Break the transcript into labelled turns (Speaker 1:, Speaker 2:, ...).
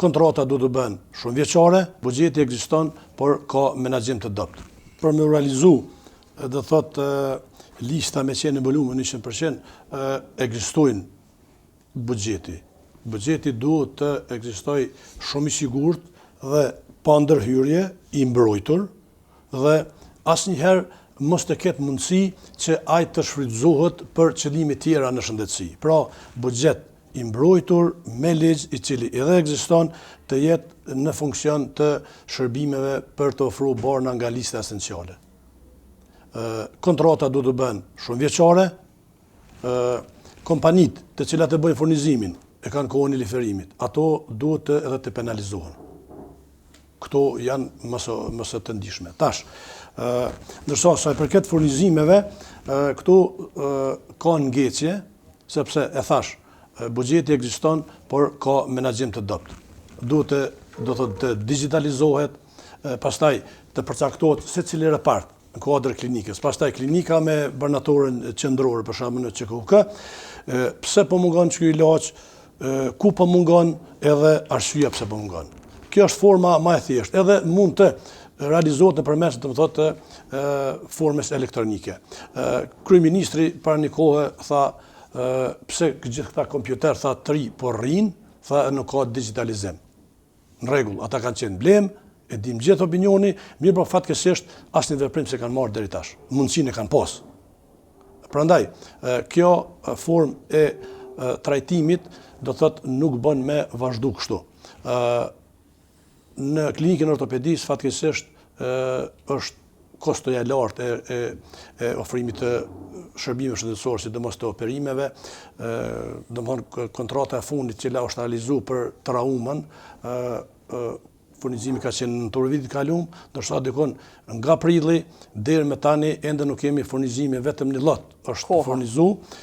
Speaker 1: kontrata du të bëhen shumë vjeçare, buxheti ekziston, por ka menaxhim të dobët. Për me realizu, do thot lista me qenë në volumin 100%, ekzistojnë buxheti. Buxheti duhet të ekzistoj shumë i sigurt dhe pa ndërhyrje, i mbrojtur dhe asnjëherë mos të ketë mundësi që ai të shfrytëzohet për qëllime tjera në shëndetësi. Pra, buxhet i mbrojtur me ligj i cili edhe ekziston të jetë në funksion të shërbimeve për të ofruar borna nga lista esenciale. Kontrata duhet të bëhen shumë vjeçare, kompanitë të cilat e bëjnë furnizimin e kanë kohën e liferimit, ato duhet edhe të penalizohen. Këto janë mëse të ndihshme. Tash, ndërsa sa i përket furnizimeve, këtu ka ngecje, sepse e thash, buxheti ekziston, por ka menaxhim të dobët. Do të digitalizohet, pastaj të përcaktohet secili repart në kuadër klinikës. Pastaj klinika me bërnatoren qendrore, për shembull në QKUK, pse po mungon ky ilaç, ku po mungon, edhe arsyeja pse po mungon. Kjo është forma më e thjeshtë, edhe mund të realizohet nëpërmes të formës elektronike. Kryeministri para një kohe tha pse gjithë këta kompjuter tha të ri po rrin, tha nuk ka digitalizim. Në rregull, ata kanë qenë blem, e dim gjithë opinioni, mirë po fatkeqësisht asnjë veprim se kanë marrë deri tash. Mundësinë e kanë pas. Prandaj, kjo formë e trajtimit do thotë nuk bën me vazhdu kështu. Në klinikën ortopedisë fatkeqësisht është kostoja e lartë e ofrimit të shërbimeve shëndetësore, sidomos të operimeve, domthonë kontrata e fundit që është realizuar për traumën, furnizimi ka qenë në tur vitit kalum, ndërsa dikon nga prilli deri më tani ende nuk kemi furnizime, vetëm një lot është furnizuar